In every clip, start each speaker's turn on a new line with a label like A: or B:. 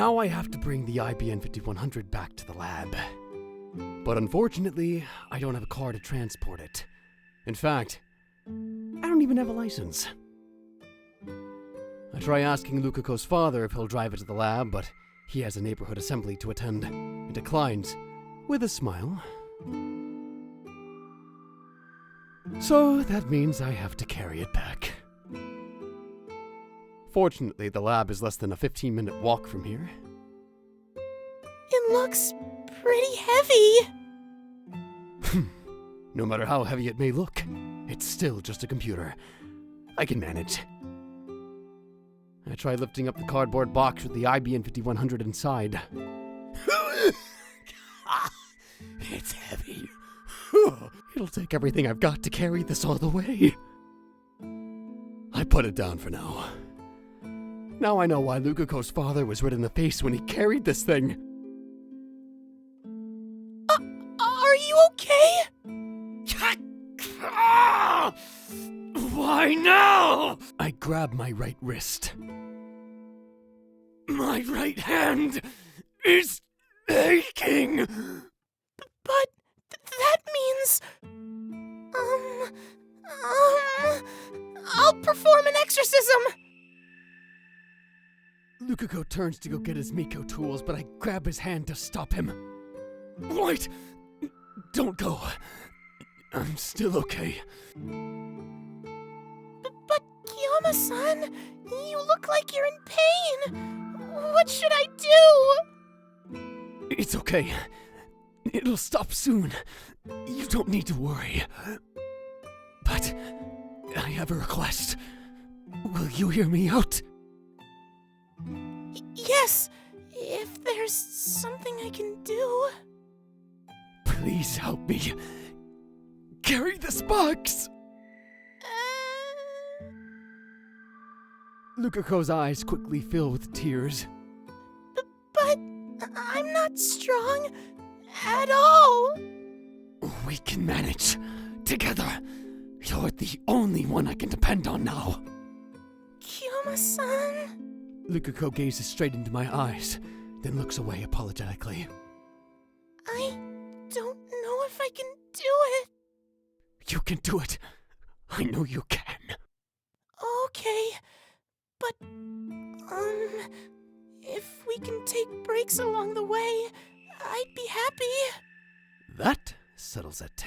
A: Now I have to bring the IBN 5100 back to the lab. But unfortunately, I don't have a car to transport it. In fact, I don't even have a license. I try asking Lukako's father if he'll drive it to the lab, but he has a neighborhood assembly to attend and declines with a smile. So that means I have to carry it back. Fortunately, the lab is less than a 15-minute walk from here.
B: It looks pretty heavy.
A: No matter how heavy it may look, it's still just a computer. I can manage. I try lifting up the cardboard box with the IBN 5100 inside. It's heavy. It'll take everything I've got to carry this all the way. I put it down for now. Now I know why Lukako's father was red in the face when he carried this thing.
B: Are you okay?
A: Why now? I grab my right wrist. My right hand is aching.
B: But that means... I'll perform an exorcism!
A: Lukako turns to go get his Miko tools, but I grab his hand to stop him. Wait! Don't go. I'm still okay.
B: But Kiyama-san, you look like you're in pain. What should I do?
A: It's okay. It'll stop soon. You don't need to worry. But I have a request. Will you hear me out?
B: Yes, if there's something I can do.
A: Please help me. Carry this box! Lukako's eyes quickly fill with tears.
B: But I'm not strong at all.
A: We can manage. Together. You're the only one I can depend on now.
B: Kiyama-san.
A: Lukako gazes straight into my eyes, then looks away apologetically.
B: I don't know if I can do it.
A: You can do it. I know you can.
B: Okay, but, if we can take breaks along the way, I'd be happy.
A: That settles it.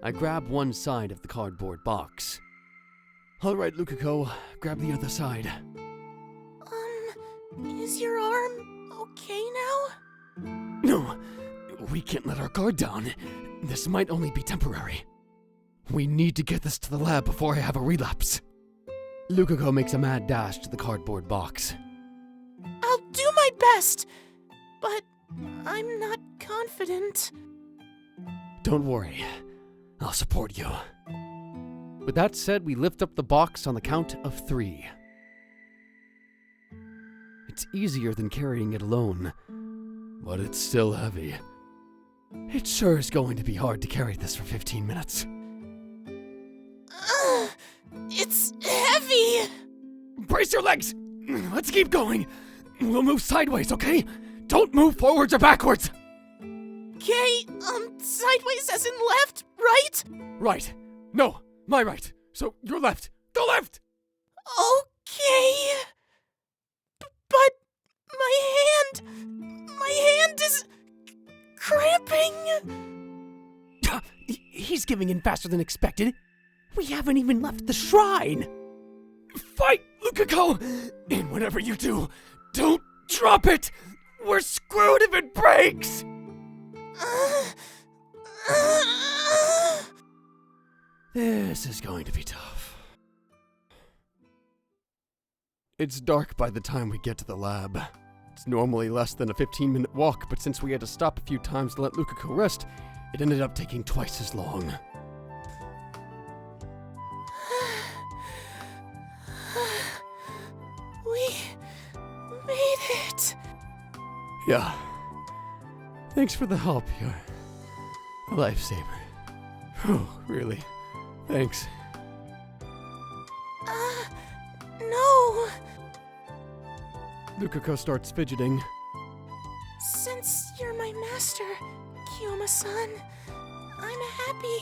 A: I grab one side of the cardboard box. All right, Lukako, grab the other side.
B: Is your arm okay now?
A: No, we can't let our guard down. This might only be temporary. We need to get this to the lab before I have a relapse. Lukako makes a mad dash to the cardboard box.
B: I'll do my best, but I'm not confident.
A: Don't worry, I'll support you. With that said, we lift up the box on the count of 3. It's easier than carrying it alone, but it's still heavy. It sure is going to be hard to carry this for 15 minutes.
B: It's heavy!
A: Brace your legs! Let's keep going! We'll move sideways, okay? Don't move forwards or backwards!
B: Okay, sideways as in left, right?
A: Right. No, my right. So, your left. Go left!
B: Okay. But my hand is cramping.
A: He's giving in faster than expected. We haven't even left the shrine. Fight, Lukako! And whatever you do, don't drop it! We're screwed if it breaks! This is going to be tough. It's dark by the time we get to the lab. It's normally less than a 15-minute walk, but since we had to stop a few times to let Lukako rest, it ended up taking twice as long.
B: We made it.
A: Yeah. Thanks for the help. You're a lifesaver. Oh, really. Thanks.
B: No.
A: Luka starts fidgeting.
B: Since you're my master, Kiyoma-san, I'm happy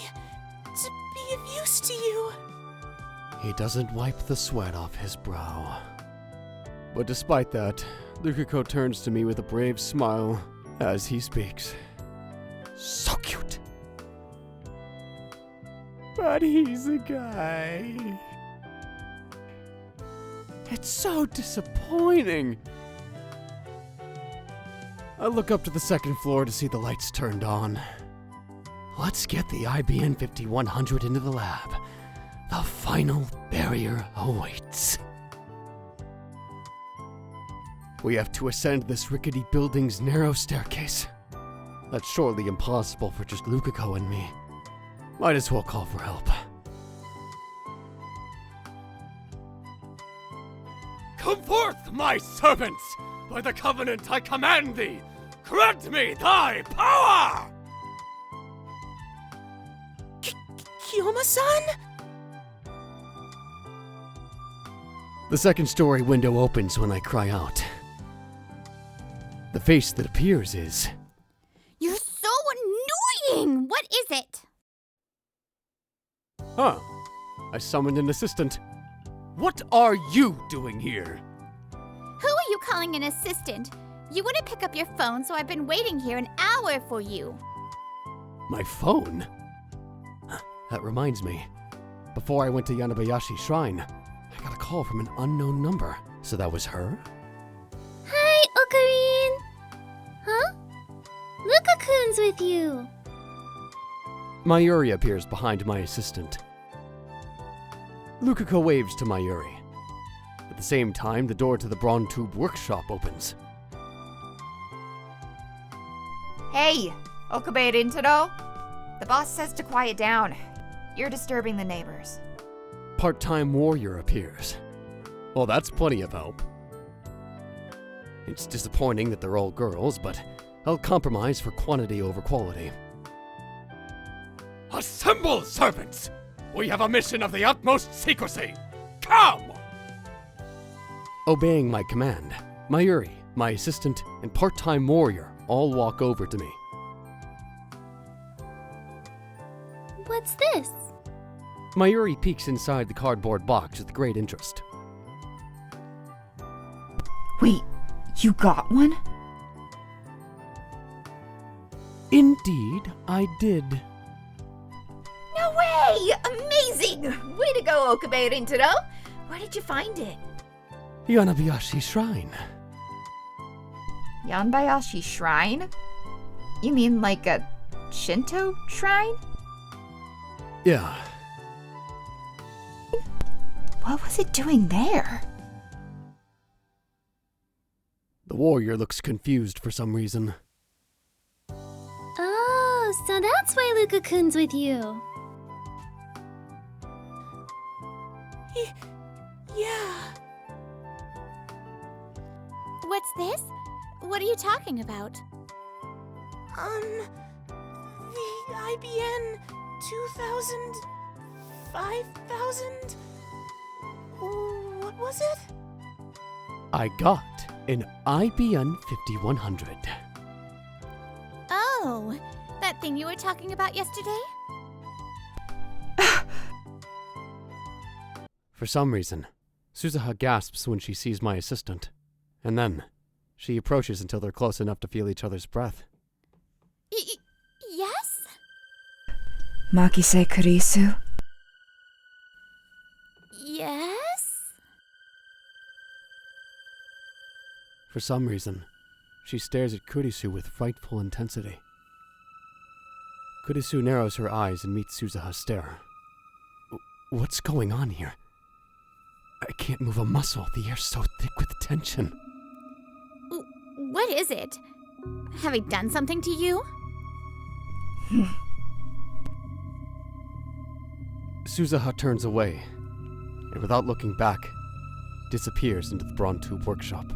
B: to be of use to you.
A: He doesn't wipe the sweat off his brow. But despite that, Luka turns to me with a brave smile as he speaks. So cute. But he's a guy. It's so disappointing. I look up to the second floor to see the lights turned on. Let's get the IBN 5100 into the lab. The final barrier awaits. We have to ascend this rickety building's narrow staircase. That's surely impossible for just Luka and me. Might as well call for help. Come forth, my servants! By the covenant I command thee! Grant me thy power!
B: Kiyoma-san?
A: The second story window opens when I cry out. The face that appears is...
C: You're so annoying! What is it?
A: Huh. I summoned an assistant. What are you doing here?
C: Who are you calling an assistant? You wouldn't pick up your phone, so I've been waiting here an hour for you.
A: My phone? That reminds me. Before I went to Yanabayashi Shrine, I got a call from an unknown number. So that was her?
D: Hi, Ocarine! Huh? Luka-kun's with you!
A: Mayuri appears behind my assistant. Luka waves to Mayuri. At the same time, the door to the Braun Tube workshop opens.
E: Hey, Okabe Rintaro. The boss says to quiet down. You're disturbing the neighbors.
A: Part-time warrior appears. Well, that's plenty of help. It's disappointing that they're all girls, but I'll compromise for quantity over quality. Assemble, servants! We have a mission of the utmost secrecy! Come! Obeying my command, Mayuri, my assistant, and part-time warrior all walk over to me.
D: What's this?
A: Mayuri peeks inside the cardboard box with great interest.
E: Wait, you got one?
A: Indeed, I did.
E: No way! Amazing! Way to go, Okabe Rintaro. Where did you find it?
A: Yanabayashi Shrine.
E: Yanbayashi Shrine? You mean like a Shinto shrine?
A: Yeah.
E: What was it doing there?
A: The warrior looks confused for some reason.
D: Oh, so that's why Luka-kun's with you.
B: Yeah.
C: What's this? What are you talking about?
B: The IBN 2000... 5000... What was it?
A: I got an IBN 5100.
C: Oh, that thing you were talking about yesterday?
A: For some reason, Suzuha gasps when she sees my assistant. And then, she approaches until they're close enough to feel each other's breath.
C: Yes?
E: Makise Kurisu?
C: Yes?
A: For some reason, she stares at Kurisu with frightful intensity. Kurisu narrows her eyes and meets Suzuha's stare. What's going on here? I can't move a muscle. The air's so thick with tension.
C: What is it? Have I done something to you?
A: Suzuha turns away, and without looking back, disappears into the Braun Tube workshop.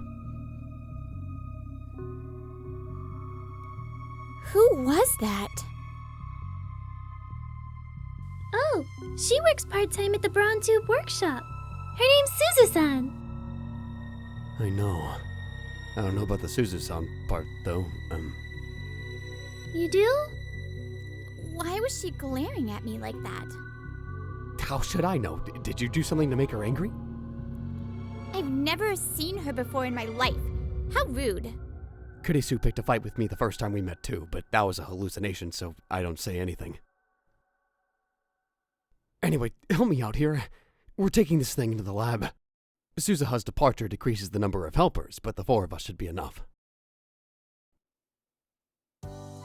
C: Who was that?
D: Oh, she works part-time at the Braun Tube workshop. Her name's Suzu-san.
A: I know. I don't know about the Suzuha part, though.
D: You do?
C: Why was she glaring at me like that?
A: How should I know? Did you do something to make her angry?
C: I've never seen her before in my life. How rude.
A: Kurisu picked a fight with me the first time we met too, but that was a hallucination, so I don't say anything. Anyway, help me out here. We're taking this thing into the lab. Suzuha's departure decreases the number of helpers, but the 4 of us should be enough.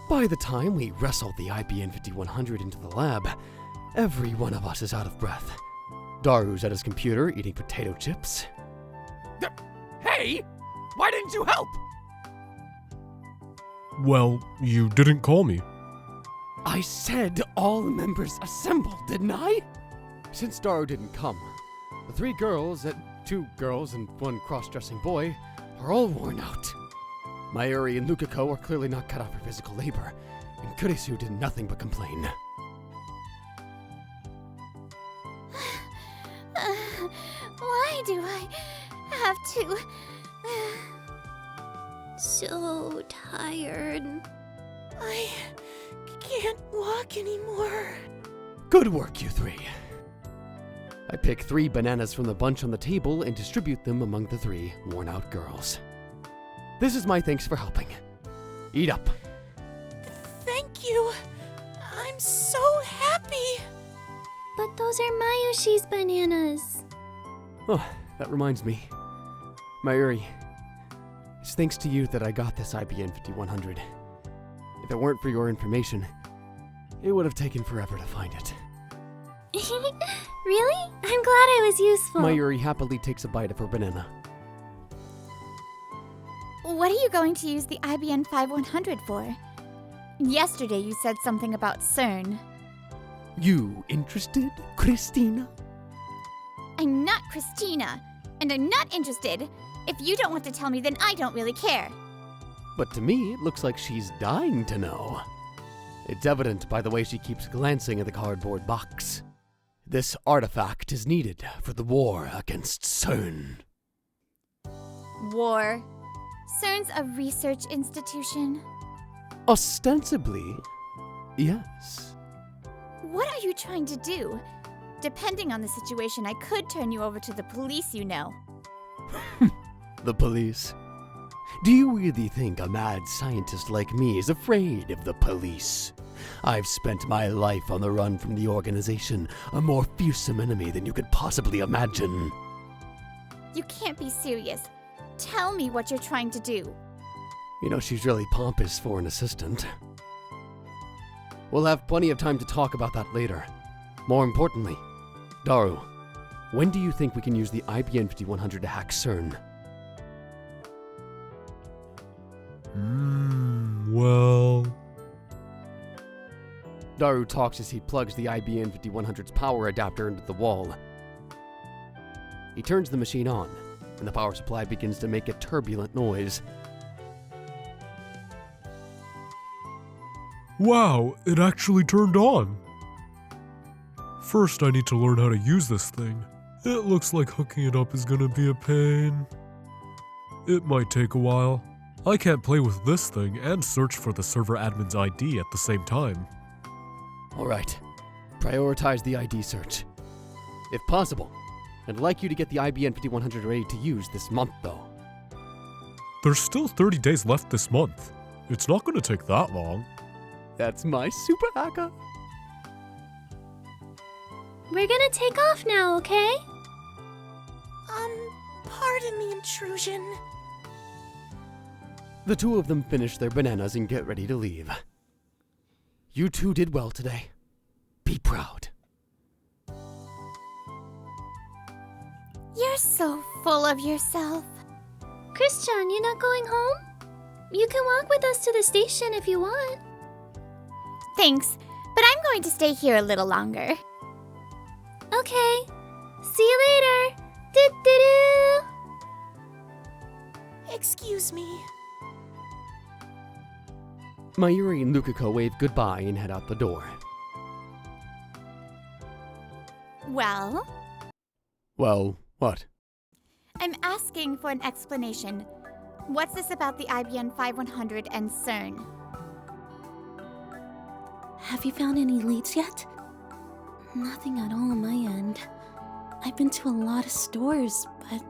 A: By the time we wrestle the IBN 5100 into the lab, every one of us is out of breath. Daru's at his computer eating potato chips.
F: Hey! Why didn't you help?
G: Well, you didn't call me.
A: I said all the members assemble, didn't I? Since Daru didn't come, the 3 girls, 2 girls and 1 cross-dressing boy, are all worn out. Mayuri and Luka are clearly not cut out for physical labor, and Kurisu did nothing but complain.
C: Why do I have to...
D: So tired.
B: I can't walk anymore.
A: Good work, you 3. I pick 3 bananas from the bunch on the table and distribute them among the 3 worn-out girls. This is my thanks for helping. Eat up.
B: Thank you. I'm so happy.
D: But those are Mayushi's bananas.
A: Oh, that reminds me. Mayuri, it's thanks to you that I got this IBN 5100. If it weren't for your information, it would have taken forever to find it.
D: Really? I'm glad I was useful.
A: Mayuri happily takes a bite of her banana.
C: What are you going to use the IBN 5100 for? Yesterday you said something about CERN.
A: You interested, Christina?
C: I'm not Christina, and I'm not interested. If you don't want to tell me, then I don't really care.
A: But to me, it looks like she's dying to know. It's evident by the way she keeps glancing at the cardboard box. This artifact is needed for the war against CERN.
C: War. CERN's a research institution.
A: Ostensibly, yes.
C: What are you trying to do? Depending on the situation, I could turn you over to the police, you know.
A: The police? Do you really think a mad scientist like me is afraid of the police? I've spent my life on the run from the organization, a more fearsome enemy than you could possibly imagine.
C: You can't be serious. Tell me what you're trying to do.
A: You know, she's really pompous for an assistant. We'll have plenty of time to talk about that later. More importantly, Daru, when do you think we can use the IBN 5100 to hack CERN?
G: Well...
A: Daru talks as he plugs the IBN 5100's power adapter into the wall. He turns the machine on, and the power supply begins to make a turbulent noise.
G: Wow, it actually turned on. First, I need to learn how to use this thing. It looks like hooking it up is gonna be a pain. It might take a while. I can't play with this thing and search for the server admin's ID at the same time.
A: Alright, prioritize the ID search. If possible, I'd like you to get the IBN 5100 ready to use this month though.
G: There's still 30 days left this month. It's not gonna take that long.
A: That's my super hacker.
D: We're gonna take off now, okay?
B: Pardon the intrusion.
A: The 2 of them finish their bananas and get ready to leave. You 2 did well today. Be proud.
C: You're so full of yourself.
D: Christian, you not going home? You can walk with us to the station if you want.
C: Thanks, but I'm going to stay here a little longer.
D: Okay. See you later. Do-do-do.
B: Excuse me.
A: Mayuri and Luka wave goodbye and head out the door.
C: Well,
A: Well, what?
C: I'm asking for an explanation. What's this about the IBM 5100 and CERN?
B: Have you found any leads yet? Nothing at all on my end. I've been to a lot of stores, but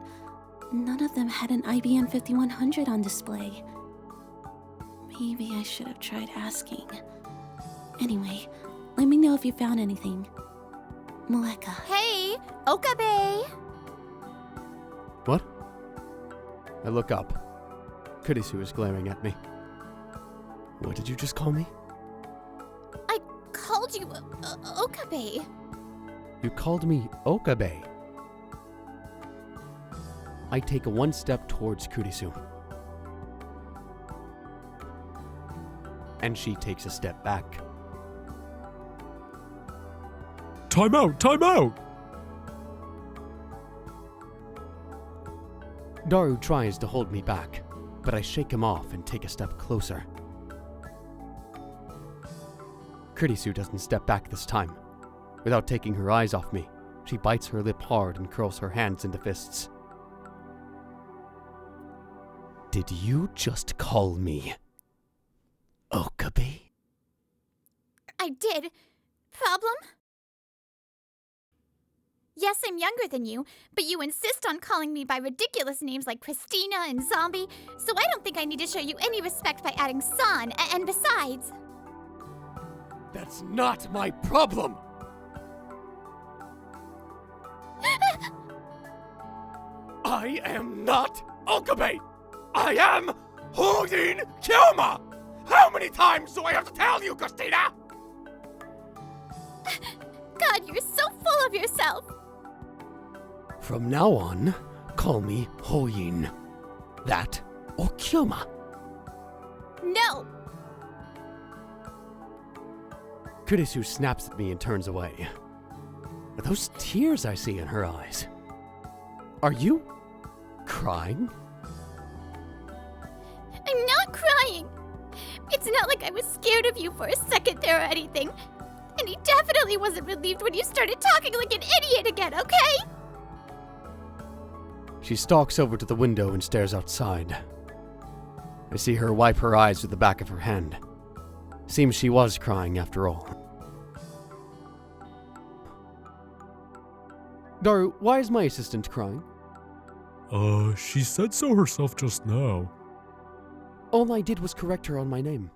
B: none of them had an IBM 5100 on display. Maybe I should have tried asking. Anyway, let me know if you found anything. Maleka.
C: Hey, Okabe!
A: What? I look up. Kurisu is glaring at me. What did you just call me?
C: I called you Okabe.
A: You called me Okabe. I take one step towards Kurisu. And she takes a step back.
G: Time out! Time out!
A: Daru tries to hold me back, but I shake him off and take a step closer. Kurisu doesn't step back this time. Without taking her eyes off me, she bites her lip hard and curls her hands into fists. Did you just call me Okabe?
C: I did. Problem? Yes, I'm younger than you, but you insist on calling me by ridiculous names like Christina and Zombie, so I don't think I need to show you any respect by adding San, and besides...
A: That's not my problem! I am not Okabe! I am Houdin Kyoma! How many times do I have to tell you, Christina?
C: God, you're so full of yourself!
A: From now on, call me Hoyin. That or Kyoma.
C: No!
A: Kurisu snaps at me and turns away. Are those tears I see in her eyes? Are you crying?
C: I'm not crying! It's not like I was scared of you for a second there or anything. And he definitely wasn't relieved when you started talking like an idiot again, okay?
A: She stalks over to the window and stares outside. I see her wipe her eyes with the back of her hand. Seems she was crying after all. Daru, why is my assistant crying?
G: She said so herself just now.
A: All I did was correct her on my name.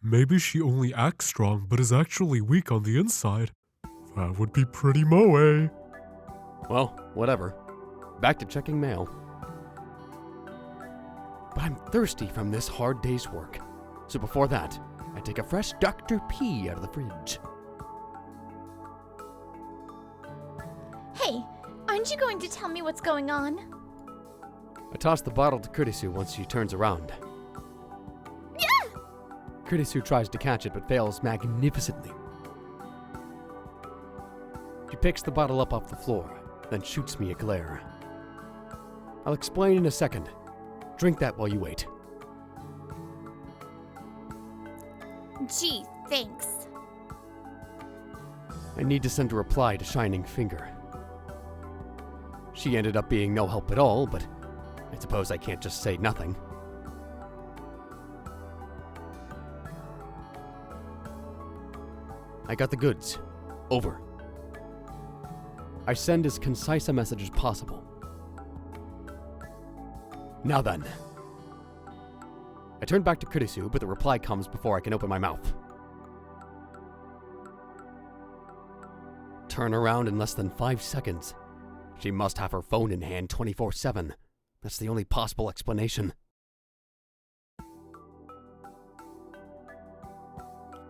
G: Maybe she only acts strong, but is actually weak on the inside. That would be pretty moe.
A: Well, whatever. Back to checking mail. But I'm thirsty from this hard day's work. So before that, I take a fresh Dr. P out of the fridge.
C: Hey, aren't you going to tell me what's going on?
A: I toss the bottle to Kurisu once she turns around.
C: Yeah!
A: Kurisu tries to catch it but fails magnificently. She picks the bottle up off the floor, then shoots me a glare. I'll explain in a second. Drink that while you wait.
C: Gee, thanks.
A: I need to send a reply to Shining Finger. She ended up being no help at all, but I suppose I can't just say nothing. I got the goods. Over. I send as concise a message as possible. Now then. I turn back to Kurisu, but the reply comes before I can open my mouth. Turn around in less than 5 seconds. She must have her phone in hand 24/7. That's the only possible explanation.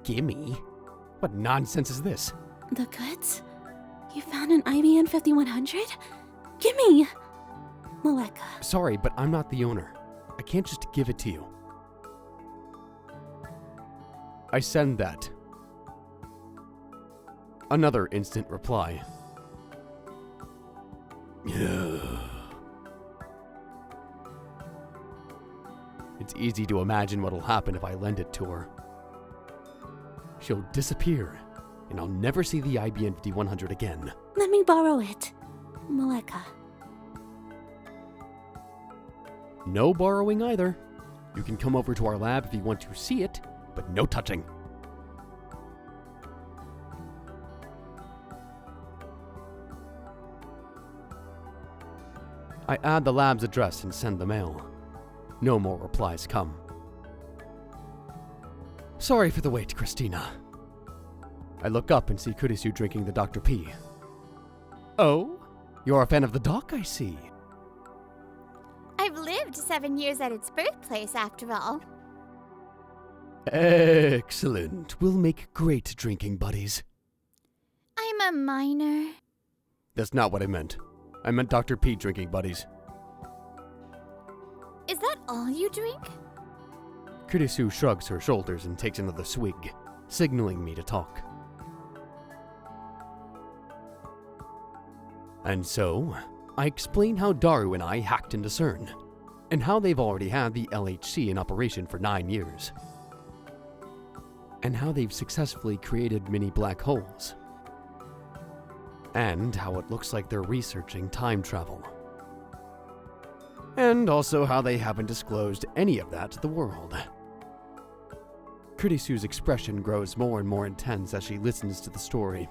A: Gimme? What nonsense is this?
B: The goods? You found an IBM 5100? Gimme! Maleka.
A: Sorry, but I'm not the owner. I can't just give it to you. I send that. Another instant reply. It's easy to imagine what'll happen if I lend it to her. She'll disappear, and I'll never see the IBM 5100 again.
B: Let me borrow it. Maleka.
A: No borrowing either. You can come over to our lab if you want to see it, but no touching. I add the lab's address and send the mail. No more replies come. Sorry for the wait, Christina. I look up and see Kurisu drinking the Dr. P. Oh? You're a fan of the doc, I see.
C: I've lived 7 years at its birthplace, after all.
A: Excellent. We'll make great drinking buddies.
C: I'm a minor.
A: That's not what I meant. I meant Dr. P drinking buddies.
C: Is that all you drink?
A: Kurisu shrugs her shoulders and takes another swig, signaling me to talk. And so, I explain how Daru and I hacked into CERN, and how they've already had the LHC in operation for 9 years, and how they've successfully created mini black holes, and how it looks like they're researching time travel, and also how they haven't disclosed any of that to the world. Kurisu's expression grows more and more intense as she listens to the story.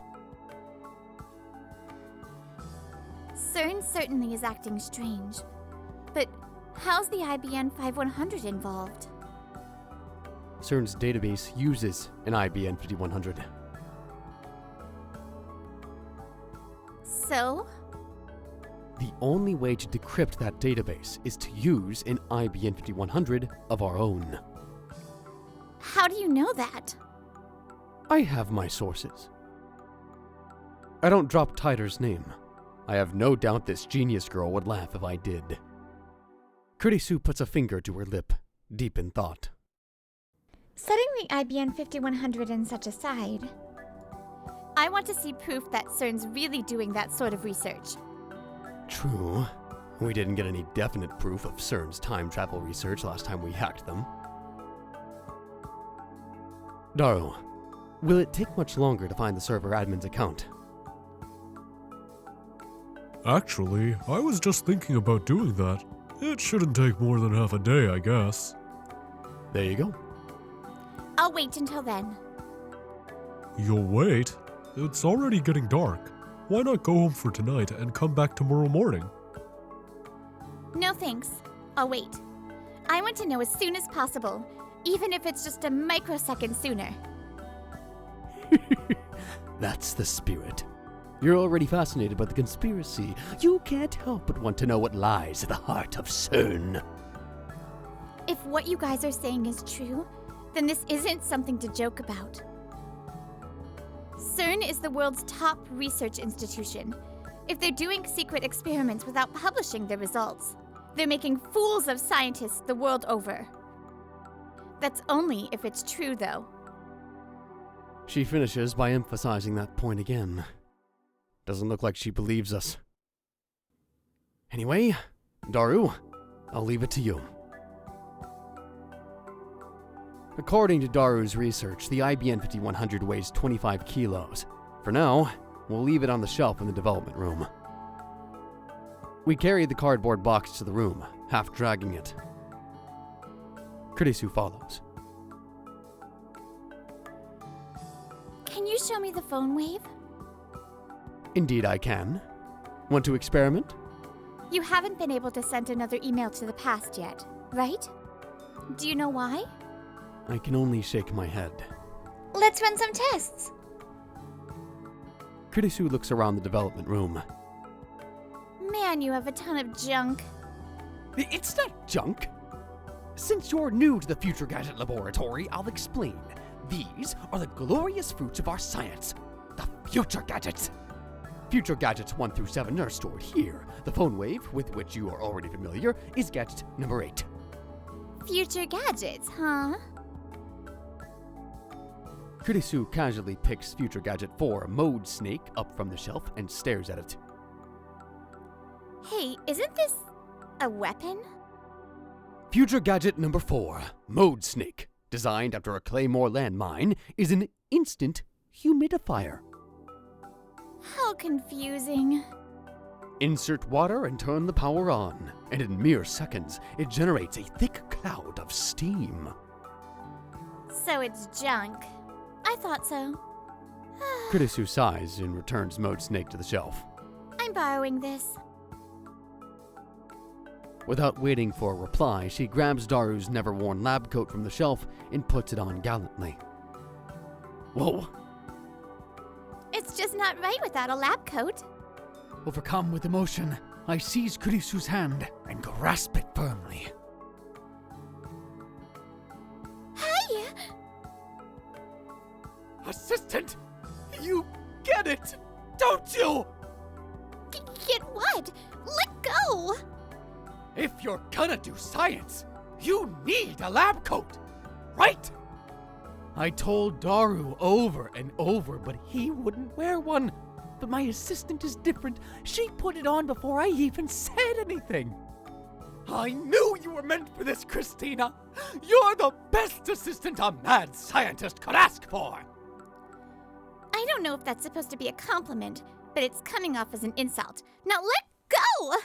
C: CERN certainly is acting strange. But how's the IBN 5100 involved?
A: CERN's database uses an IBN 5100.
C: So?
A: The only way to decrypt that database is to use an IBN 5100 of our own.
C: How do you know that?
A: I have my sources. I don't drop Tyder's name. I have no doubt this genius girl would laugh if I did. Kurisu puts a finger to her lip, deep in thought.
C: Setting the IBN 5100 and such aside, I want to see proof that CERN's really doing that sort of research.
A: True. We didn't get any definite proof of CERN's time travel research last time we hacked them. Daru, will it take much longer to find the server admin's account?
G: Actually, I was just thinking about doing that. It shouldn't take more than half a day, I guess.
A: There you go.
C: I'll wait until then.
G: You'll wait? It's already getting dark. Why not go home for tonight and come back tomorrow morning?
C: No thanks. I'll wait. I want to know as soon as possible, even if it's just a microsecond sooner.
A: That's the spirit. You're already fascinated by the conspiracy. You can't help but want to know what lies at the heart of CERN.
C: If what you guys are saying is true, then this isn't something to joke about. CERN is the world's top research institution. If they're doing secret experiments without publishing their results, they're making fools of scientists the world over. That's only if it's true, though.
A: She finishes by emphasizing that point again. Doesn't look like she believes us. Anyway, Daru, I'll leave it to you. According to Daru's research, the IBN 5100 weighs 25 kilos. For now, we'll leave it on the shelf in the development room. We carry the cardboard box to the room, half dragging it. Kurisu follows.
C: Can you show me the phone wave?
A: Indeed I can. Want to experiment?
C: You haven't been able to send another email to the past yet, right? Do you know why?
A: I can only shake my head.
C: Let's run some tests.
A: Kurisu looks around the development room.
C: Man, you have a ton of junk.
F: It's not junk. Since you're new to the Future Gadget Laboratory, I'll explain. These are the glorious fruits of our science. The Future Gadgets. Future Gadgets 1 through 7 are stored here. The phone wave, with which you are already familiar, is gadget number 8.
C: Future gadgets, huh?
A: Kurisu casually picks Future Gadget 4, Mode Snake, up from the shelf and stares at it.
C: Hey, isn't this a weapon?
A: Future Gadget number 4, Mode Snake, designed after a Claymore landmine, is an instant humidifier.
C: How confusing.
A: Insert water and turn the power on, and in mere seconds, it generates a thick cloud of steam.
C: So it's junk. I thought so.
A: Kurisu sighs and returns Mode Snake to the shelf.
C: I'm borrowing this.
A: Without waiting for a reply, she grabs Daru's never-worn lab coat from the shelf and puts it on gallantly. Whoa!
C: It's just not right without a lab coat.
F: Overcome with emotion, I seize Kurisu's hand and grasp it firmly.
C: Hey!
F: Assistant! You get it! Don't you?
C: Get what? Let go!
F: If you're gonna do science, you need a lab coat, right? I told Daru over and over, but he wouldn't wear one. But my assistant is different. She put it on before I even said anything. I knew you were meant for this, Christina. You're the best assistant a mad scientist could ask for.
C: I don't know if that's supposed to be a compliment, but it's coming off as an insult. Now let go!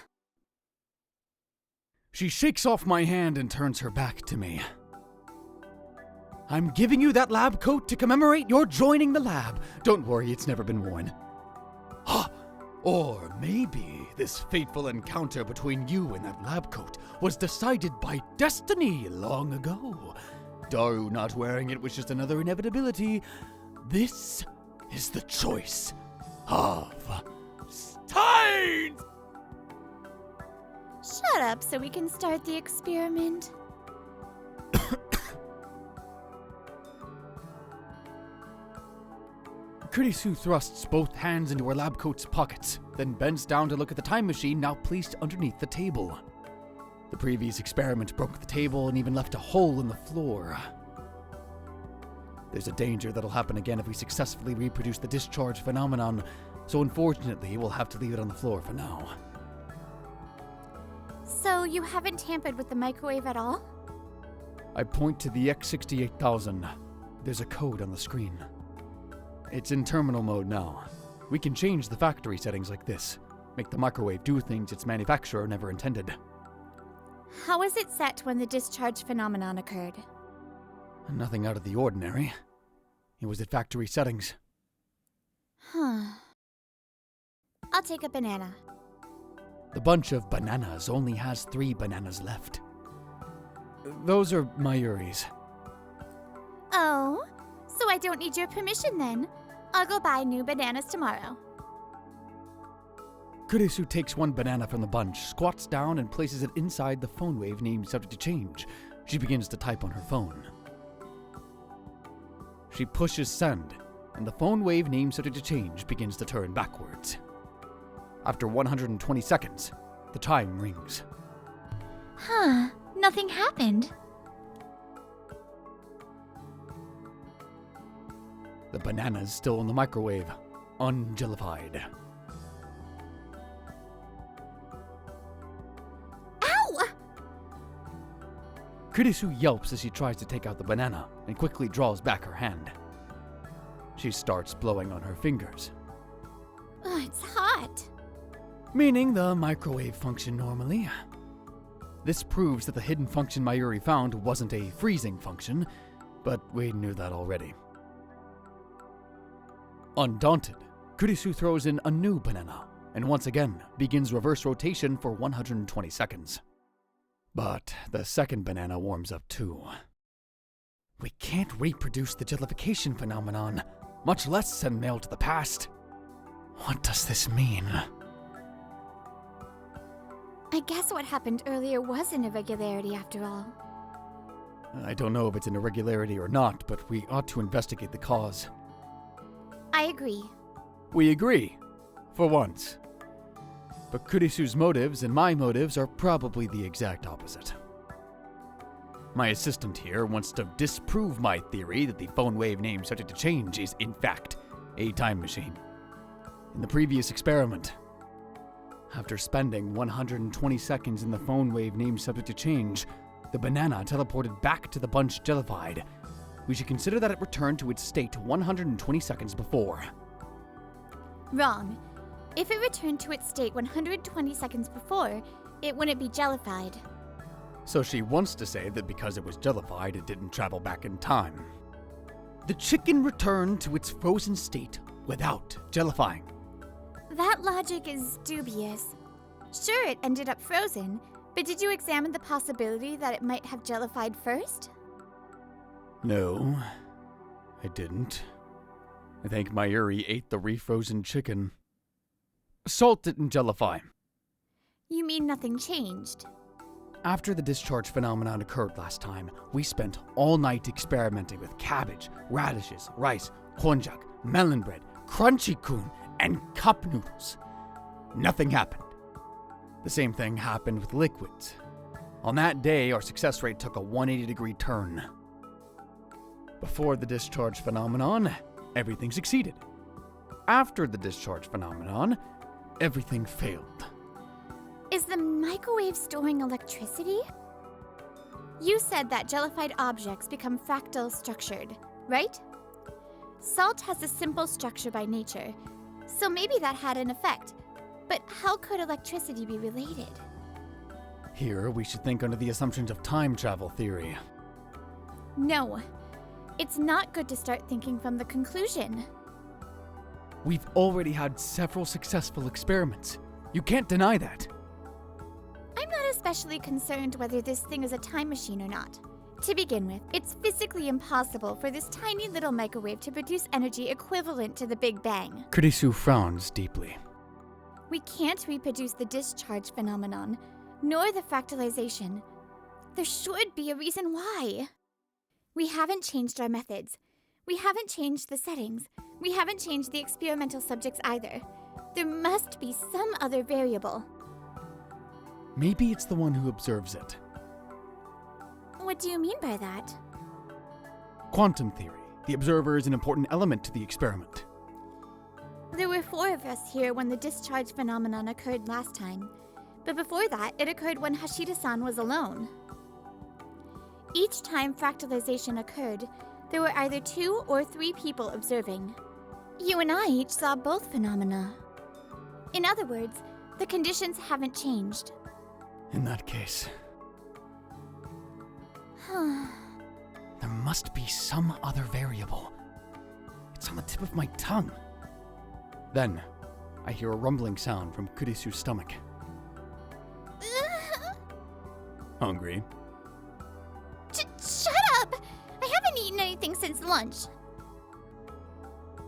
F: She shakes off my hand and turns her back to me. I'm giving you that lab coat to commemorate your joining the lab. Don't worry, it's never been worn. Or maybe this fateful encounter between you and that lab coat was decided by destiny long ago. Daru not wearing it was just another inevitability. This is the choice of Steins!
C: Shut up so we can start the experiment.
F: Kurisu thrusts both hands into her lab coat's pockets, then bends down to look at the time machine now placed underneath the table. The previous experiment broke the table and even left a hole in the floor. There's a danger that'll happen again if we successfully reproduce the discharge phenomenon, so unfortunately we'll have to leave it on the floor for now.
C: So you haven't tampered with the microwave at all?
F: I point to the X68000. There's a code on the screen. It's in terminal mode now. We can change the factory settings like this. Make the microwave do things its manufacturer never intended.
C: How was it set when the discharge phenomenon occurred?
F: Nothing out of the ordinary. It was at factory settings.
C: Huh. I'll take a banana.
F: The bunch of bananas only has 3 bananas left. Those are Mayuri's.
C: Oh, so I don't need your permission then. I'll go buy new bananas tomorrow.
F: Kurisu takes one banana from the bunch, squats down, and places it inside the phone wave named subject to change. She begins to type on her phone. She pushes send, and the phone wave named subject to change begins to turn backwards. After 120 seconds, the chime rings.
D: Huh, nothing happened.
F: The banana's still in the microwave, unjellified.
C: Ow!
F: Kurisu yelps as she tries to take out the banana and quickly draws back her hand. She starts blowing on her fingers.
C: Oh, it's hot.
F: Meaning the microwave functioned normally. This proves that the hidden function Mayuri found wasn't a freezing function, but we knew that already. Undaunted, Kurisu throws in a new banana, and once again begins reverse rotation for 120 seconds. But the second banana warms up too. We can't reproduce the jellification phenomenon, much less send mail to the past. What does this mean?
C: I guess what happened earlier was an irregularity after all.
F: I don't know if it's an irregularity or not, but we ought to investigate the cause.
C: I agree.
F: We agree, for once. But Kurisu's motives and my motives are probably the exact opposite. My assistant here wants to disprove my theory that the phone wave name subject to change is, in fact, a time machine. In the previous experiment, after spending 120 seconds in the phone wave name subject to change, the banana teleported back to the bunch jellified. We should consider that it returned to its state 120 seconds before.
C: Wrong. If it returned to its state 120 seconds before, it wouldn't be jellified.
A: So she wants to say that because it was jellified, it didn't travel back in time. The chicken returned to its frozen state without jellifying.
C: That logic is dubious. Sure, it ended up frozen, but did you examine the possibility that it might have jellified first?
A: No, I didn't. I think Mayuri ate the refrozen chicken. Salt didn't jellify.
C: You mean nothing changed?
A: After the discharge phenomenon occurred last time, we spent all night experimenting with cabbage, radishes, rice, konjac, melon bread, crunchy kun, and cup noodles. Nothing happened. The same thing happened with liquids. On that day, our success rate took a 180-degree turn. Before the discharge phenomenon, everything succeeded. After the discharge phenomenon, everything failed.
C: Is the microwave storing electricity? You said that jellified objects become fractal structured, right? Salt has a simple structure by nature, so maybe that had an effect. But how could electricity be related?
A: Here, we should think under the assumptions of time travel theory.
C: No. It's not good to start thinking from the conclusion.
A: We've already had several successful experiments. You can't deny that.
C: I'm not especially concerned whether this thing is a time machine or not. To begin with, it's physically impossible for this tiny little microwave to produce energy equivalent to the Big Bang.
A: Kurisu frowns deeply.
C: We can't reproduce the discharge phenomenon, nor the fractalization. There should be a reason why. We haven't changed our methods. We haven't changed the settings. We haven't changed the experimental subjects either. There must be some other variable.
A: Maybe it's the one who observes it.
C: What do you mean by that?
A: Quantum theory. The observer is an important element to the experiment.
C: There were 4 of us here when the discharge phenomenon occurred last time, but before that, it occurred when Hashida-san was alone. Each time fractalization occurred, there were either 2 or 3 people observing. You and I each saw both phenomena. In other words, the conditions haven't changed.
A: In that case, there must be some other variable. It's on the tip of my tongue. Then, I hear a rumbling sound from Kurisu's stomach. Hungry?
C: Shut up! I haven't eaten anything since lunch.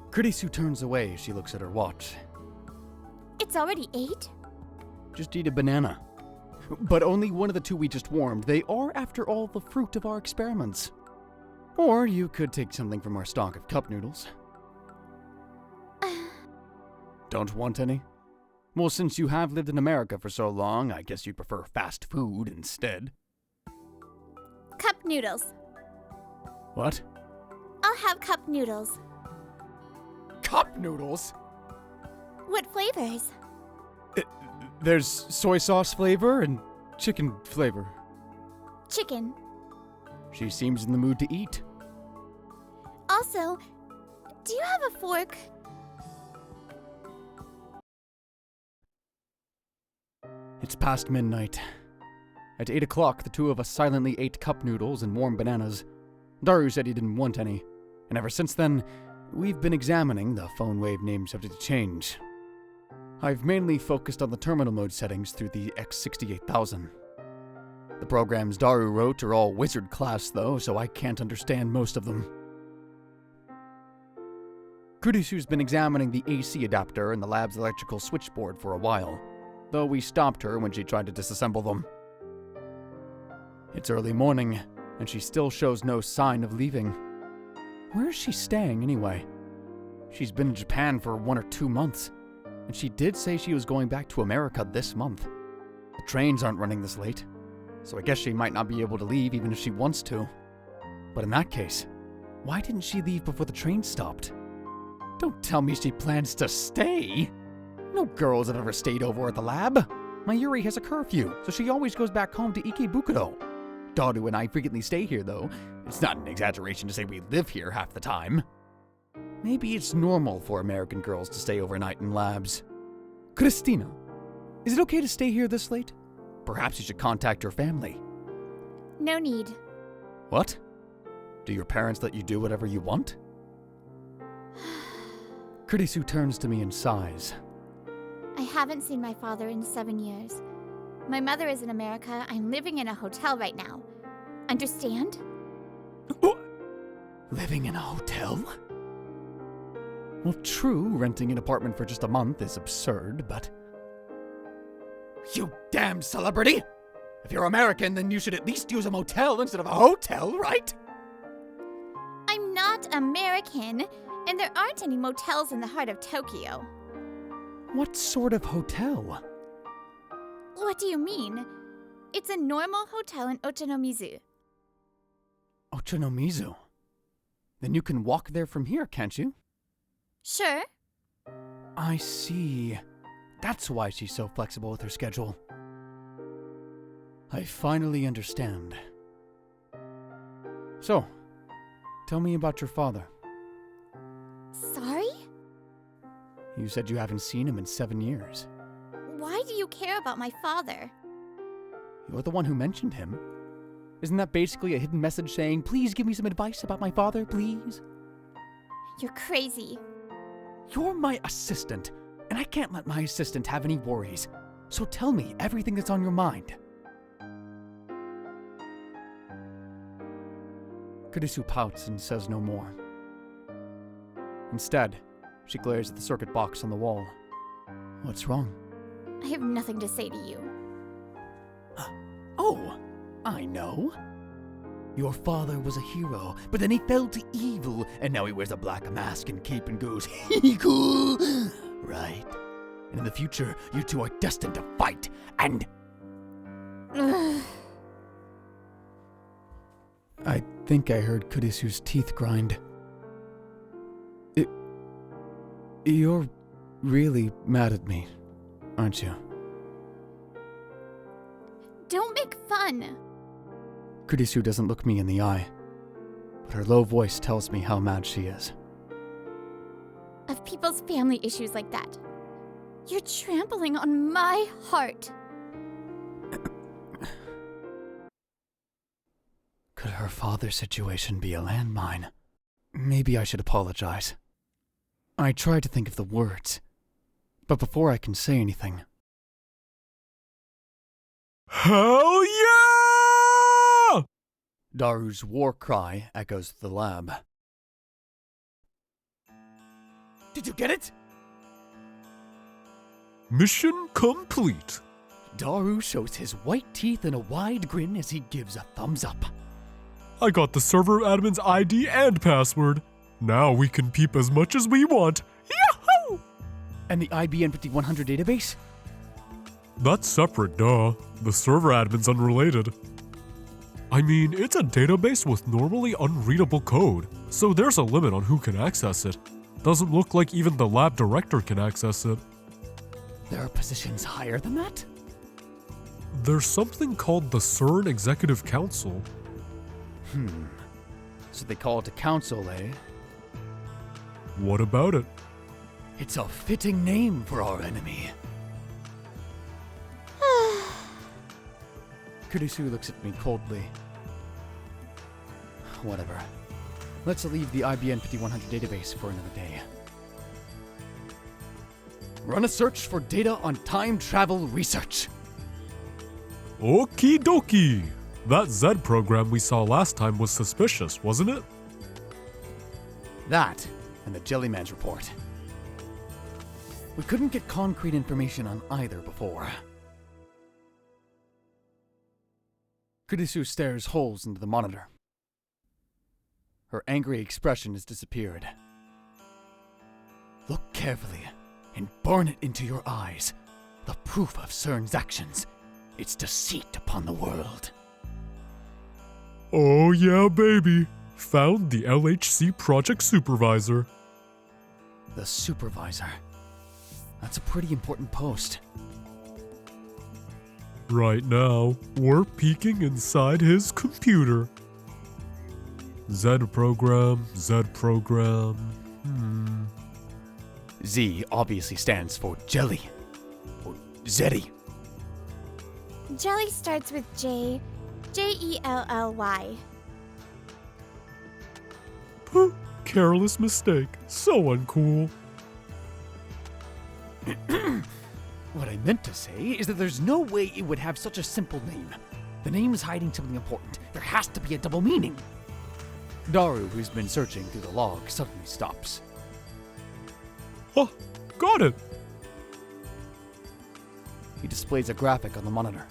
A: Kurisu turns away as she looks at her watch.
C: It's already 8?
A: Just eat a banana. But only one of the 2 we just warmed. They are, after all, the fruit of our experiments. Or you could take something from our stock of cup noodles. Don't want any? Well, since you have lived in America for so long, I guess you'd prefer fast food instead.
C: Cup noodles.
A: What?
C: I'll have cup noodles.
A: Cup noodles?
C: What flavors?
A: There's soy sauce flavor and chicken flavor.
C: Chicken.
A: She seems in the mood to eat.
C: Also, do you have a fork?
A: It's past midnight. At 8 o'clock, the 2 of us silently ate cup noodles and warm bananas. Daru said he didn't want any, and ever since then, we've been examining the phone wave name subject to change. I've mainly focused on the terminal mode settings through the X68000. The programs Daru wrote are all wizard class though, so I can't understand most of them. Kurisu's been examining the AC adapter and the lab's electrical switchboard for a while, though we stopped her when she tried to disassemble them. It's early morning, and she still shows no sign of leaving. Where is she staying anyway? She's been in Japan for 1 or 2 months, and she did say she was going back to America this month. The trains aren't running this late, so I guess she might not be able to leave even if she wants to. But in that case, why didn't she leave before the train stopped? Don't tell me she plans to stay! No girls have ever stayed over at the lab. Mayuri has a curfew, so she always goes back home to Ikebukuro. Daru and I frequently stay here, though. It's not an exaggeration to say we live here half the time. Maybe it's normal for American girls to stay overnight in labs.
F: Christina, is it okay to stay here this late? Perhaps you should contact your family.
C: No need.
F: What? Do your parents let you do whatever you want? Kurisu turns to me and sighs.
C: I haven't seen my father in 7 years. My mother is in America. I'm living in a hotel right now. Understand?
F: Living in a hotel? Well, true, renting an apartment for just a month is absurd, but... You damn celebrity! If you're American, then you should at least use a motel instead of a hotel, right?
C: I'm not American, and there aren't any motels in the heart of Tokyo.
F: What sort of hotel?
C: What do you mean? It's a normal hotel in Ochanomizu.
F: Ochanomizu? Then you can walk there from here, can't you?
C: Sure.
F: I see. That's why she's so flexible with her schedule. I finally understand. So, tell me about your father.
C: Sorry?
F: You said you haven't seen him in 7 years.
C: Why do you care about my father?
F: You're the one who mentioned him. Isn't that basically a hidden message saying, please give me some advice about my father, please?
C: You're crazy.
F: You're my assistant, and I can't let my assistant have any worries. So tell me everything that's on your mind. Kurisu pouts and says no more. Instead, she glares at the circuit box on the wall. What's wrong?
C: I have nothing to say to you.
F: Oh, I know. Your father was a hero, but then he fell to evil, and now he wears a black mask and cape and goes, hee cool. Right. And in the future, you two are destined to fight, and... I think I heard Kurisu's teeth grind. You're really mad at me, aren't you?
C: Don't make fun.
F: Kurisu doesn't look me in the eye, but her low voice tells me how mad she is.
C: Of people's family issues like that. You're trampling on my heart.
F: Could her father's situation be a landmine? Maybe I should apologize. I try to think of the words, but before I can say anything...
G: Hell yeah!
F: Daru's war cry echoes through the lab. Did you get it?
G: Mission complete.
F: Daru shows his white teeth in a wide grin as he gives a thumbs up.
G: I got the server admin's ID and password. Now we can peep as much as we want. Yahoo!
F: And the IBM 5100 database?
G: That's separate, duh. The server admin's unrelated. I mean, it's a database with normally unreadable code, so there's a limit on who can access it. Doesn't look like even the lab director can access it.
F: There are positions higher than that?
G: There's something called the CERN Executive Council.
F: So they call it a council, eh?
G: What about it?
F: It's a fitting name for our enemy. Kurisu looks at me coldly. Whatever. Let's leave the IBM 5100 database for another day. Run a search for data on time travel research.
G: Okie dokie. That Z program we saw last time was suspicious, wasn't it?
F: That, and the Jellyman's report. We couldn't get concrete information on either before. Kurisu stares holes into the monitor. Her angry expression has disappeared. Look carefully and burn it into your eyes. The proof of CERN's actions. Its deceit upon the world.
G: Oh yeah, baby. Found the LHC project supervisor.
F: The supervisor. That's a pretty important post.
G: Right now, we're peeking inside his computer. Z program.
F: Z obviously stands for jelly. Zeddy.
C: Jelly starts with J. Jelly.
G: Careless mistake. So uncool.
F: What I meant to say is that there's no way it would have such a simple name. The name is hiding something important. There has to be a double meaning. Daru, who's been searching through the log, suddenly stops.
G: Oh, got it.
F: He displays a graphic on the monitor.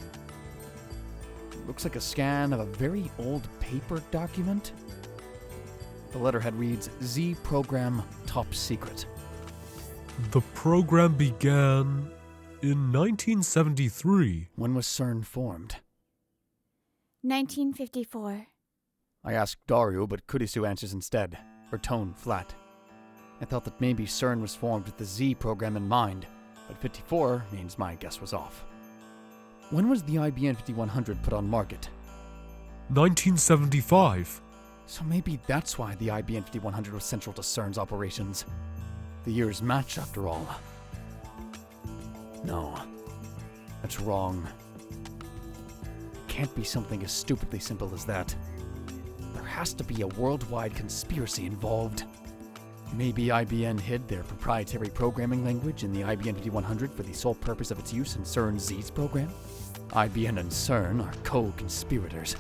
F: It looks like a scan of a very old paper document. The letterhead reads, Z Program Top Secret.
G: The program began in 1973.
F: When was CERN formed?
C: 1954.
F: I asked Daru, but Kurisu answers instead, her tone flat. I thought that maybe CERN was formed with the Z program in mind, but 54 means my guess was off. When was the IBM 5100 put on market?
G: 1975.
F: So maybe that's why the IBM 5100 was central to CERN's operations. The years match, after all. No, that's wrong. Can't be something as stupidly simple as that. There has to be a worldwide conspiracy involved. Maybe IBM hid their proprietary programming language in the IBM 5100 for the sole purpose of its use in CERN's Z's program? IBM and CERN are co-conspirators.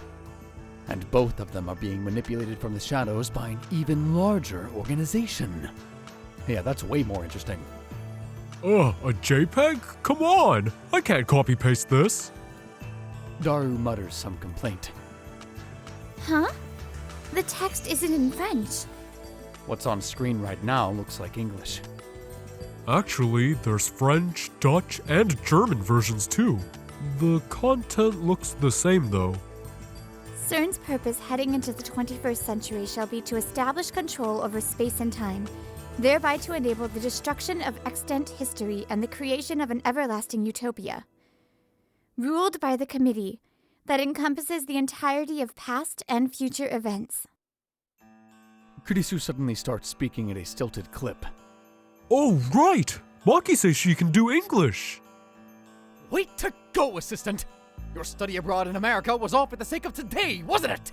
F: And both of them are being manipulated from the shadows by an even larger organization. Yeah, that's way more interesting.
G: A JPEG? Come on! I can't copy-paste this.
F: Daru mutters some complaint.
C: Huh? The text isn't in French.
F: What's on screen right now looks like English.
G: Actually, there's French, Dutch, and German versions too. The content looks the same though.
C: CERN's purpose heading into the 21st century shall be to establish control over space and time, thereby to enable the destruction of extant history and the creation of an everlasting utopia. Ruled by the committee that encompasses the entirety of past and future events.
F: Kurisu suddenly starts speaking at a stilted clip.
G: Oh, right! Maki says she can do English!
F: Wait to go, assistant! Your study abroad in America was all for the sake of today, wasn't it?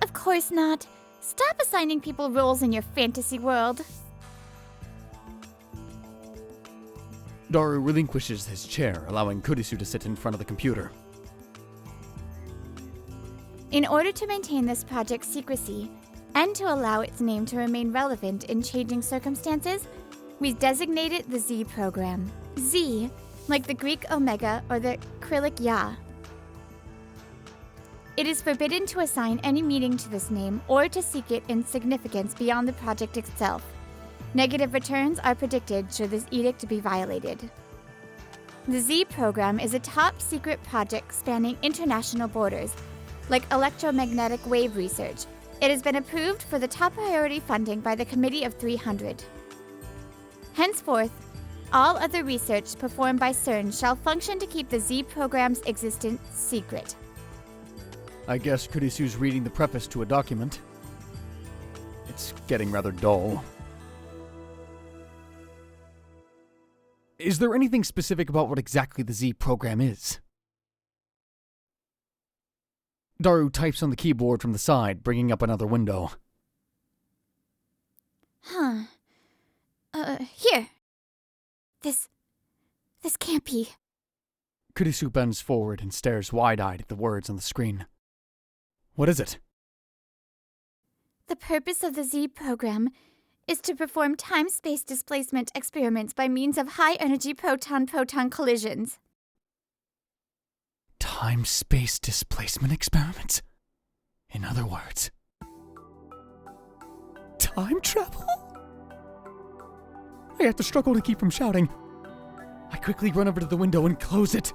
C: Of course not. Stop assigning people roles in your fantasy world.
F: Daru relinquishes his chair, allowing Kurisu to sit in front of the computer.
C: In order to maintain this project's secrecy, and to allow its name to remain relevant in changing circumstances, we designated the Z program. Z, like the Greek omega or the Cyrillic Ya. It is forbidden to assign any meaning to this name or to seek it in significance beyond the project itself. Negative returns are predicted should this edict be violated. The Z program is a top-secret project spanning international borders, like electromagnetic wave research. It has been approved for the top priority funding by the Committee of 300. Henceforth, all other research performed by CERN shall function to keep the Z program's existence secret.
F: I guess Kurisu's reading the preface to a document. It's getting rather dull. Is there anything specific about what exactly the Z program is? Daru types on the keyboard from the side, bringing up another window.
C: Here. This can't be.
F: Kurisu bends forward and stares wide-eyed at the words on the screen. What is it?
C: The purpose of the Z program is to perform time-space displacement experiments by means of high-energy proton-proton collisions.
F: Time-space displacement experiments? In other words, time travel? I have to struggle to keep from shouting. I quickly run over to the window and close it.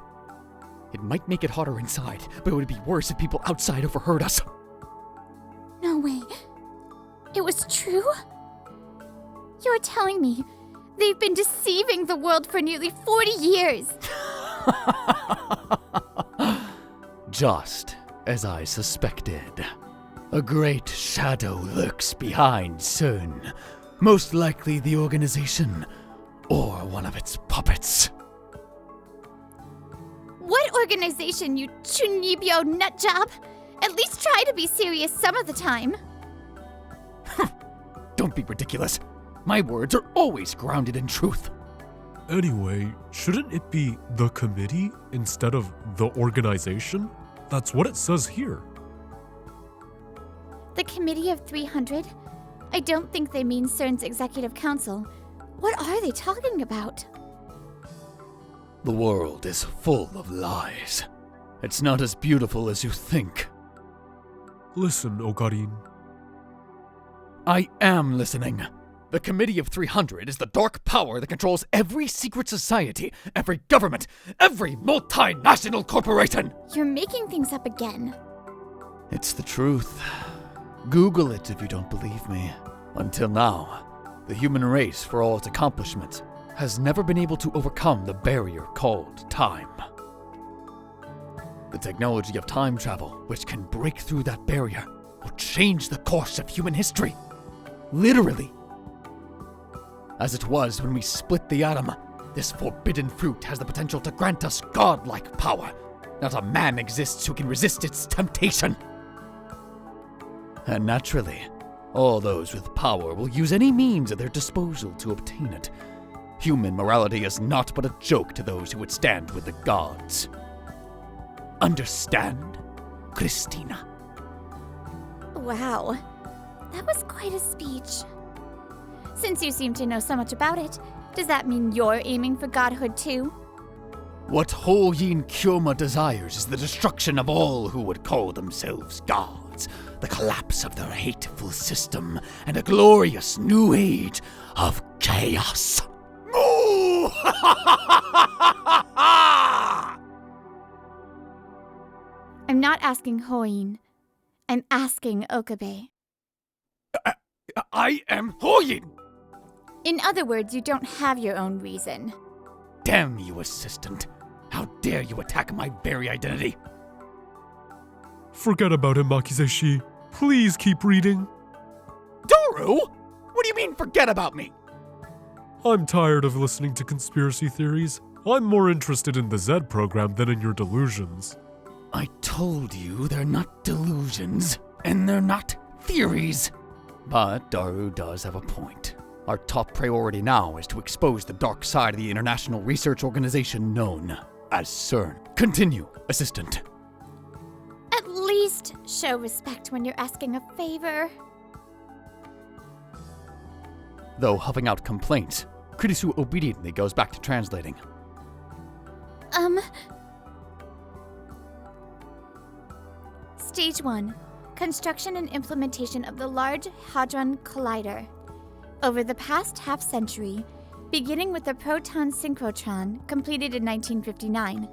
F: It might make it hotter inside, but it would be worse if people outside overheard us.
C: No way. It was true? You're telling me they've been deceiving the world for nearly 40 years.
F: Just as I suspected. A great shadow lurks behind CERN. Most likely the organization, or one of its puppets.
C: organization, you chunibyo nutjob. At least try to be serious some of the time.
F: Don't be ridiculous. My words are always grounded in truth.
G: Anyway, shouldn't it be the committee instead of the organization? That's what it says here.
C: The Committee of 300? I don't think they mean CERN's Executive Council. What are they talking about?
A: The world is full of lies. It's not as beautiful as you think.
G: Listen, Okarin.
F: I am listening. The Committee of 300 is the dark power that controls every secret society, every government, every multinational corporation.
C: You're making things up again.
A: It's the truth. Google it if you don't believe me.
F: Until now, the human race, for all its accomplishments, has never been able to overcome the barrier called time. The technology of time travel, which can break through that barrier, will change the course of human history. Literally. As it was when we split the atom, this forbidden fruit has the potential to grant us godlike power. Not a man exists who can resist its temptation. And naturally, all those with power will use any means at their disposal to obtain it. Human morality is not but a joke to those who would stand with the gods. Understand, Christina?
C: Wow. That was quite a speech. Since you seem to know so much about it, does that mean you're aiming for godhood too?
F: What Ho-Yin Kyoma desires is the destruction of all who would call themselves gods, the collapse of their hateful system, and a glorious new age of chaos.
C: I'm not asking Ho-Yin. I'm asking Okabe.
F: I am Ho-Yin!
C: In other words, you don't have your own reason.
F: Damn you, assistant. How dare you attack my very identity?
G: Forget about him, Makizeshi. Please keep reading.
F: Daru? What do you mean, forget about me?
G: I'm tired of listening to conspiracy theories. I'm more interested in the Z program than in your delusions.
F: I told you they're not delusions, and they're not theories. But Daru does have a point. Our top priority now is to expose the dark side of the international research organization known as CERN. Continue, assistant.
C: At least show respect when you're asking a favor.
F: Though huffing out complaints, Kurisu obediently goes back to translating.
C: Stage 1. Construction and implementation of the Large Hadron Collider. Over the past half-century, beginning with the proton synchrotron, completed in 1959,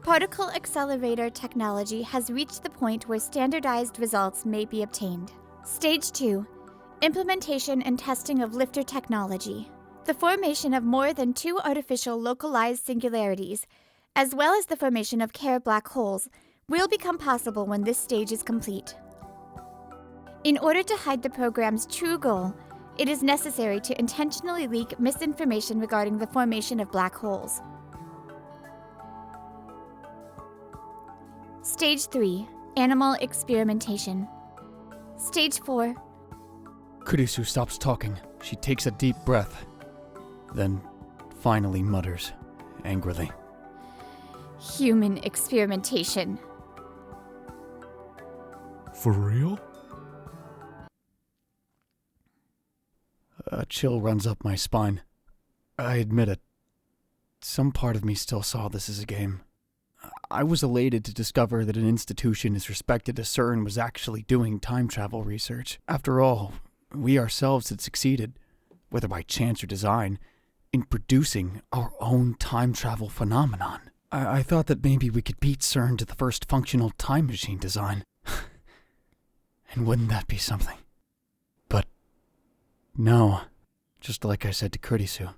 C: particle accelerator technology has reached the point where standardized results may be obtained. Stage 2. Implementation and testing of lifter technology. The formation of more than 2 artificial localized singularities, as well as the formation of Kerr black holes, will become possible when this stage is complete. In order to hide the program's true goal, it is necessary to intentionally leak misinformation regarding the formation of black holes. Stage 3. Animal experimentation. Stage 4.
F: Kurisu stops talking. She takes a deep breath, then finally mutters, angrily.
C: Human experimentation.
G: For real?
A: A chill runs up my spine. I admit it. Some part of me still saw this as a game. I was elated to discover that an institution as respected as CERN was actually doing time travel research. After all, we ourselves had succeeded, whether by chance or design, in producing our own time travel phenomenon. I thought that maybe we could beat CERN to the first functional time machine design. And wouldn't that be something? But no, just like I said to Kurisu,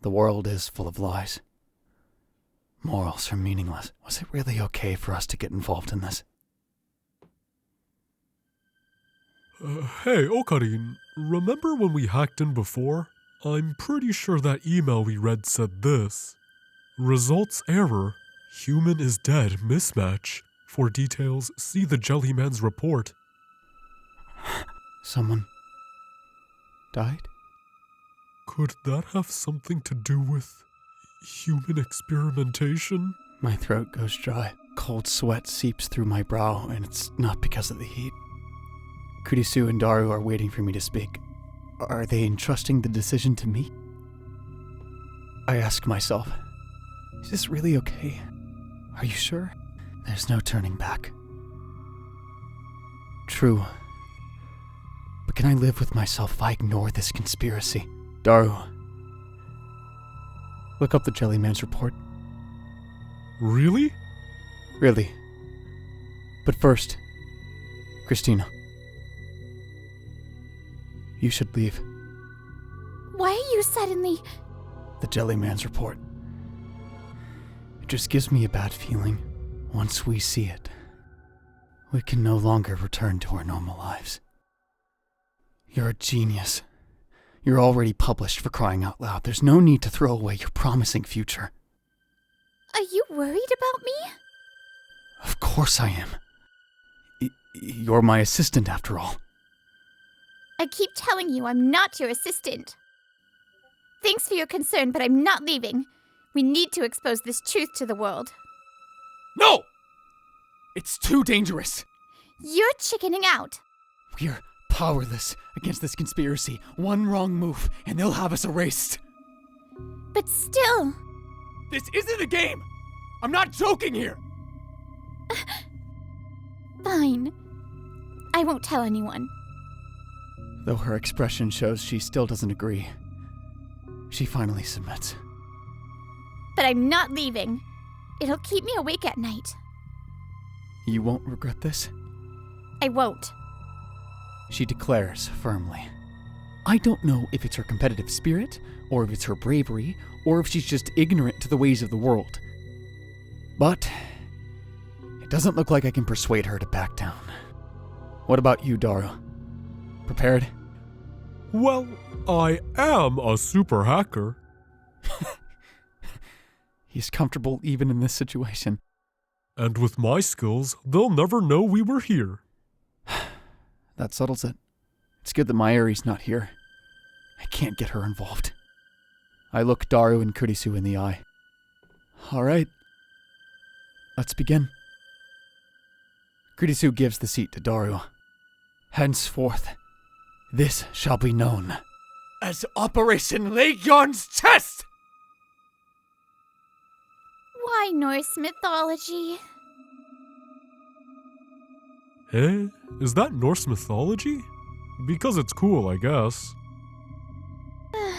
A: the world is full of lies. Morals are meaningless. Was it really okay for us to get involved in this?
G: Hey, Okarin, remember when we hacked in before? I'm pretty sure that email we read said this. Results error. Human is dead, mismatch. For details, see the Jellyman's report.
A: Someone died?
G: Could that have something to do with human experimentation?
A: My throat goes dry. Cold sweat seeps through my brow, and it's not because of the heat. Kurisu and Daru are waiting for me to speak. Are they entrusting the decision to me? I ask myself, is this really okay? Are you sure? There's no turning back. True. But can I live with myself if I ignore this conspiracy? Daru, look up the Jellyman's report.
G: Really?
A: Really. But first, Christina, you should leave.
C: Why are you suddenly...
A: The Jellyman's report. It just gives me a bad feeling. Once we see it, we can no longer return to our normal lives. You're a genius. You're already published, for crying out loud. There's no need to throw away your promising future.
C: Are you worried about me?
A: Of course I am. You're my assistant, after all.
C: I keep telling you I'm not your assistant. Thanks for your concern, but I'm not leaving. We need to expose this truth to the world.
A: No! It's too dangerous.
C: You're chickening out.
A: We're powerless against this conspiracy. One wrong move, and they'll have us erased.
C: But still...
A: This isn't a game! I'm not joking here!
C: Fine. I won't tell anyone.
A: Though her expression shows she still doesn't agree, she finally submits.
C: But I'm not leaving. It'll keep me awake at night.
A: You won't regret this?
C: I won't.
A: She declares firmly. I don't know if it's her competitive spirit, or if it's her bravery, or if she's just ignorant to the ways of the world. But it doesn't look like I can persuade her to back down. What about you, Daru? Prepared?
G: Well, I am a super hacker.
A: He's comfortable even in this situation.
G: And with my skills, they'll never know we were here.
A: That settles it. It's good that Mayuri's not here. I can't get her involved. I look Daru and Kurisu in the eye. All right. Let's begin. Kurisu gives the seat to Daru. Henceforth, this shall be known as Operation Legion's Test!
C: Why Norse mythology?
G: Eh? Is that Norse mythology? Because it's cool, I guess.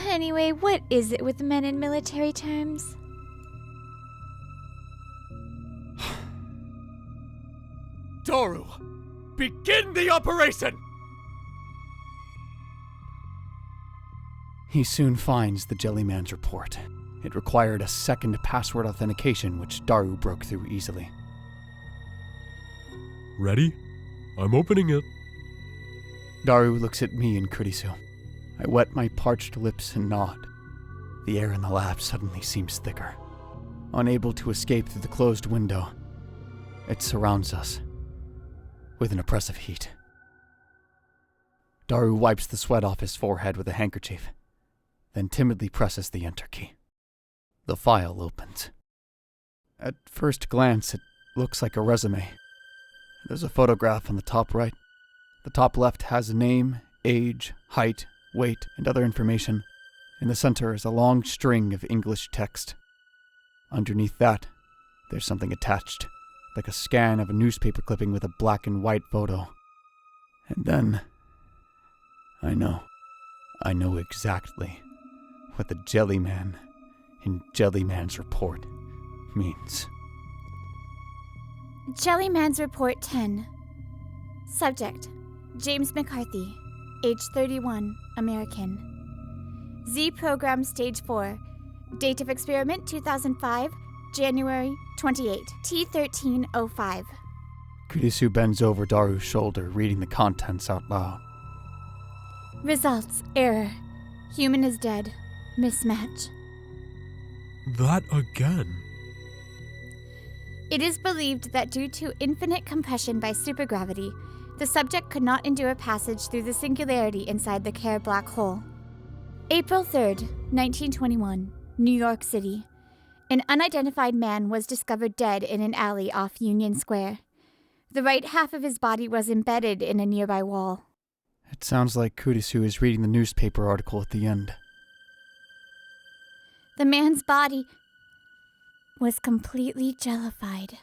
H: Anyway, what is it with men in military terms?
A: Daru, begin the operation! He soon finds the Jellyman's report. It required a second password authentication, which Daru broke through easily.
G: Ready? I'm opening it.
A: Daru looks at me and Kurisu. I wet my parched lips and nod. The air in the lab suddenly seems thicker. Unable to escape through the closed window, it surrounds us with an oppressive heat. Daru wipes the sweat off his forehead with a handkerchief, then timidly presses the enter key. The file opens. At first glance, it looks like a resume. There's a photograph on the top right. The top left has a name, age, height, weight, and other information. In the center is a long string of English text. Underneath that, there's something attached, like a scan of a newspaper clipping with a black and white photo. And then, I know exactly what the Jellyman in Jellyman's report means.
C: Jellyman's Report 10. Subject: James McCarthy, age 31, American. Z Program Stage 4. Date of experiment 2005, January 28, T1305.
A: Kurisu bends over Daru's shoulder, reading the contents out loud.
C: Results: error. Human is dead. Mismatch.
G: That again.
C: It is believed that due to infinite compression by supergravity, the subject could not endure passage through the singularity inside the Kerr black hole. April 3rd, 1921, New York City. An unidentified man was discovered dead in an alley off Union Square. The right half of his body was embedded in a nearby wall.
A: It sounds like Kurisu is reading the newspaper article at the end.
C: The man's body was completely jellified.